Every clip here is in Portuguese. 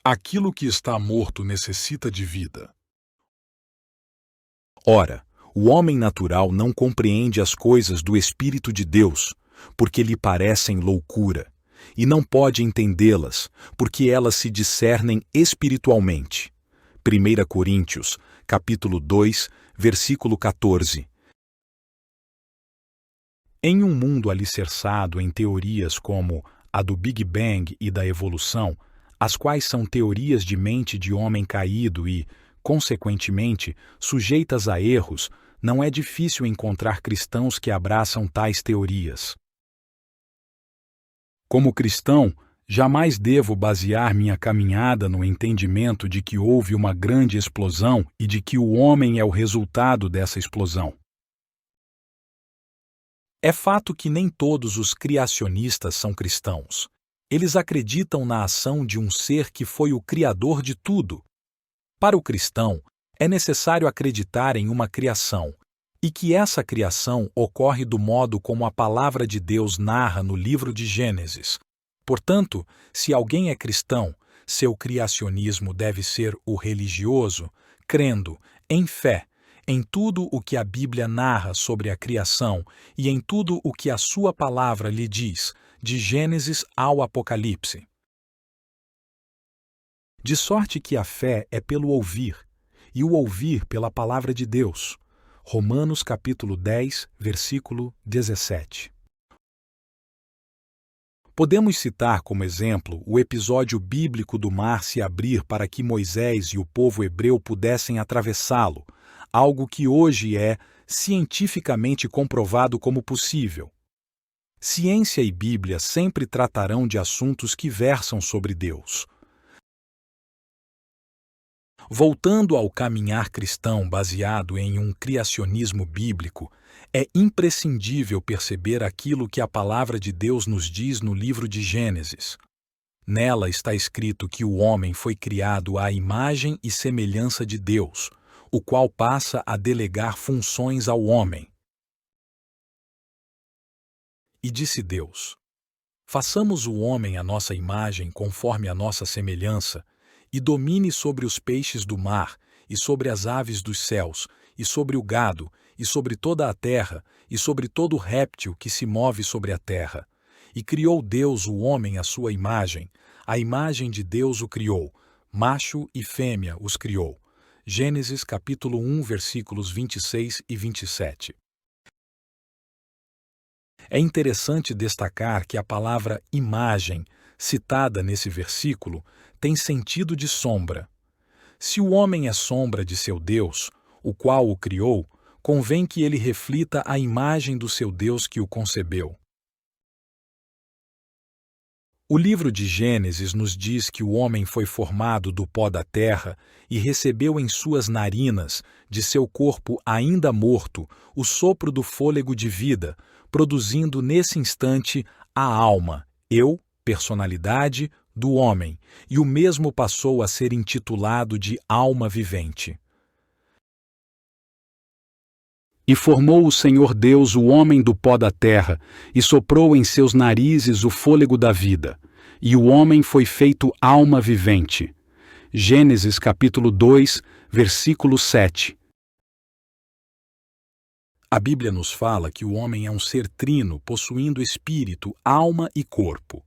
Aquilo que está morto necessita de vida. Ora, o homem natural não compreende as coisas do Espírito de Deus, porque lhe parecem loucura, e não pode entendê-las, porque elas se discernem espiritualmente. 1 Coríntios, capítulo 2, versículo 14. Em um mundo alicerçado em teorias como a do Big Bang e da evolução, as quais são teorias de mente de homem caído e, consequentemente, sujeitas a erros, não é difícil encontrar cristãos que abraçam tais teorias. Como cristão, jamais devo basear minha caminhada no entendimento de que houve uma grande explosão e de que o homem é o resultado dessa explosão. É fato que nem todos os criacionistas são cristãos. Eles acreditam na ação de um ser que foi o criador de tudo. Para o cristão, é necessário acreditar em uma criação, e que essa criação ocorre do modo como a palavra de Deus narra no livro de Gênesis. Portanto, se alguém é cristão, seu criacionismo deve ser o religioso, crendo, em fé, em tudo o que a Bíblia narra sobre a criação e em tudo o que a sua palavra lhe diz, de Gênesis ao Apocalipse. De sorte que a fé é pelo ouvir, e o ouvir pela palavra de Deus. Romanos capítulo 10, versículo 17. Podemos citar como exemplo o episódio bíblico do mar se abrir para que Moisés e o povo hebreu pudessem atravessá-lo, algo que hoje é cientificamente comprovado como possível. Ciência e Bíblia sempre tratarão de assuntos que versam sobre Deus. Voltando ao caminhar cristão baseado em um criacionismo bíblico, é imprescindível perceber aquilo que a palavra de Deus nos diz no livro de Gênesis. Nela está escrito que o homem foi criado à imagem e semelhança de Deus, o qual passa a delegar funções ao homem. E disse Deus: façamos o homem à nossa imagem conforme a nossa semelhança, e domine sobre os peixes do mar, e sobre as aves dos céus, e sobre o gado, e sobre toda a terra, e sobre todo réptil que se move sobre a terra. E criou Deus o homem à sua imagem, a imagem de Deus o criou, macho e fêmea os criou. Gênesis capítulo 1, versículos 26 e 27. É interessante destacar que a palavra imagem, citada nesse versículo, tem sentido de sombra. Se o homem é sombra de seu Deus, o qual o criou, convém que ele reflita a imagem do seu Deus que o concebeu. O livro de Gênesis nos diz que o homem foi formado do pó da terra e recebeu em suas narinas, de seu corpo ainda morto, o sopro do fôlego de vida, produzindo nesse instante a alma, eu, personalidade, do homem, e o mesmo passou a ser intitulado de alma vivente. E formou o Senhor Deus o homem do pó da terra, e soprou em seus narizes o fôlego da vida, e o homem foi feito alma vivente. Gênesis capítulo 2, versículo 7. A Bíblia nos fala que o homem é um ser trino, possuindo espírito, alma e corpo.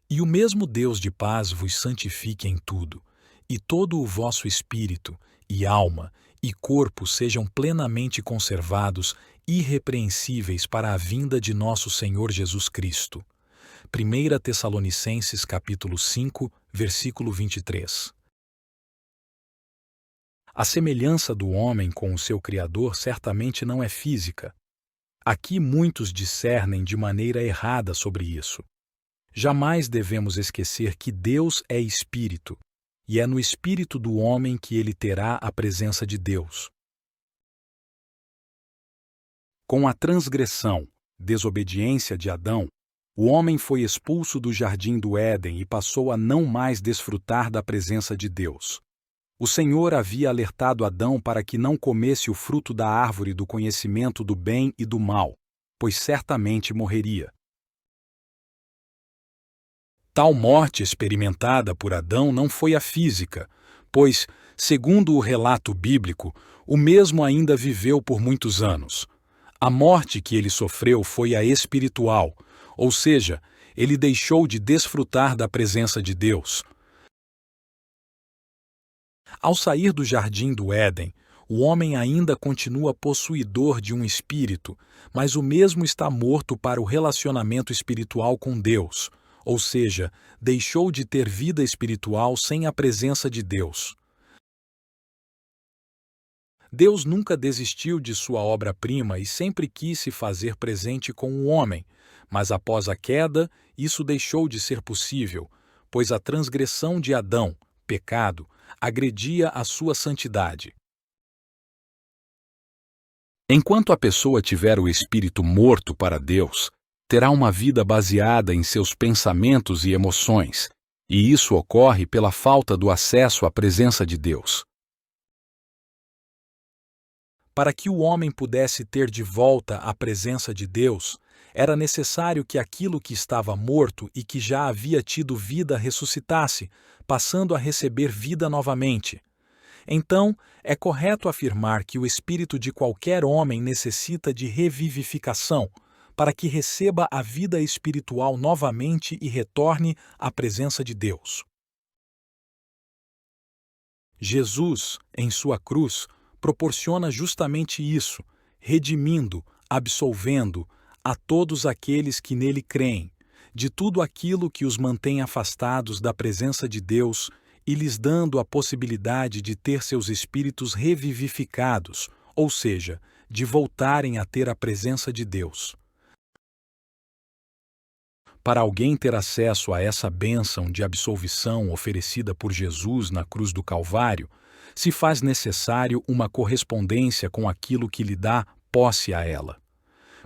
E o mesmo Deus de paz vos santifique em tudo, e todo o vosso espírito, e alma, e corpo sejam plenamente conservados, irrepreensíveis para a vinda de nosso Senhor Jesus Cristo. 1 Tessalonicenses capítulo 5, versículo 23. A semelhança do homem com o seu Criador certamente não é física. Aqui muitos discernem de maneira errada sobre isso. Jamais devemos esquecer que Deus é espírito, e é no espírito do homem que ele terá a presença de Deus. Com a transgressão, desobediência de Adão, o homem foi expulso do jardim do Éden e passou a não mais desfrutar da presença de Deus. O Senhor havia alertado Adão para que não comesse o fruto da árvore do conhecimento do bem e do mal, pois certamente morreria. Tal morte experimentada por Adão não foi a física, pois, segundo o relato bíblico, o mesmo ainda viveu por muitos anos. A morte que ele sofreu foi a espiritual, ou seja, ele deixou de desfrutar da presença de Deus. Ao sair do jardim do Éden, o homem ainda continua possuidor de um espírito, mas o mesmo está morto para o relacionamento espiritual com Deus, ou seja, deixou de ter vida espiritual sem a presença de Deus. Deus nunca desistiu de sua obra-prima e sempre quis se fazer presente com o homem, mas após a queda, isso deixou de ser possível, pois a transgressão de Adão, pecado, agredia a sua santidade. Enquanto a pessoa tiver o espírito morto para Deus, terá uma vida baseada em seus pensamentos e emoções, e isso ocorre pela falta do acesso à presença de Deus. Para que o homem pudesse ter de volta a presença de Deus, era necessário que aquilo que estava morto e que já havia tido vida ressuscitasse, passando a receber vida novamente. Então, é correto afirmar que o espírito de qualquer homem necessita de revivificação, para que receba a vida espiritual novamente e retorne à presença de Deus. Jesus, em sua cruz, proporciona justamente isso, redimindo, absolvendo a todos aqueles que nele creem, de tudo aquilo que os mantém afastados da presença de Deus e lhes dando a possibilidade de ter seus espíritos revivificados, ou seja, de voltarem a ter a presença de Deus. Para alguém ter acesso a essa bênção de absolvição oferecida por Jesus na cruz do Calvário, se faz necessário uma correspondência com aquilo que lhe dá posse a ela.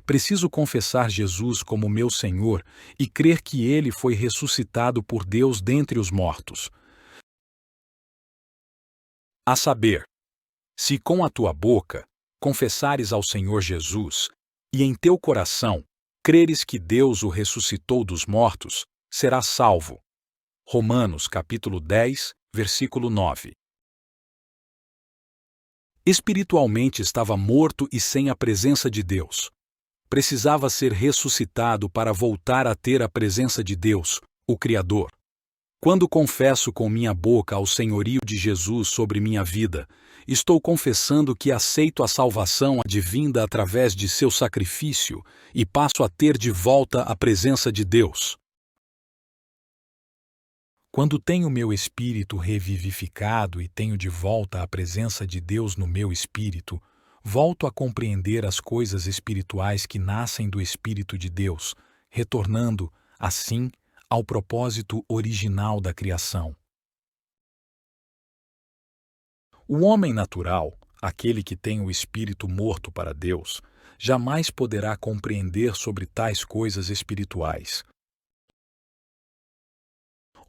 Preciso confessar Jesus como meu Senhor e crer que Ele foi ressuscitado por Deus dentre os mortos. A saber, se com a tua boca confessares ao Senhor Jesus e em teu coração creres que Deus o ressuscitou dos mortos, serás salvo. Romanos capítulo 10, versículo 9. Espiritualmente estava morto e sem a presença de Deus. Precisava ser ressuscitado para voltar a ter a presença de Deus, o Criador. Quando confesso com minha boca ao senhorio de Jesus sobre minha vida, estou confessando que aceito a salvação advinda através de seu sacrifício e passo a ter de volta a presença de Deus. Quando tenho meu espírito revivificado e tenho de volta a presença de Deus no meu espírito, volto a compreender as coisas espirituais que nascem do Espírito de Deus, retornando, assim, ao propósito original da criação. O homem natural, aquele que tem o espírito morto para Deus, jamais poderá compreender sobre tais coisas espirituais.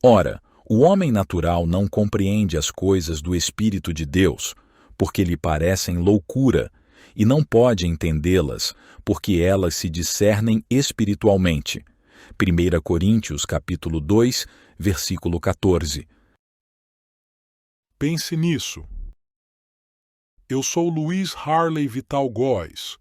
Ora, o homem natural não compreende as coisas do Espírito de Deus, porque lhe parecem loucura, e não pode entendê-las, porque elas se discernem espiritualmente. 1 Coríntios capítulo 2, versículo 14. Pense nisso. Eu sou Luiz Harley Vital Góes,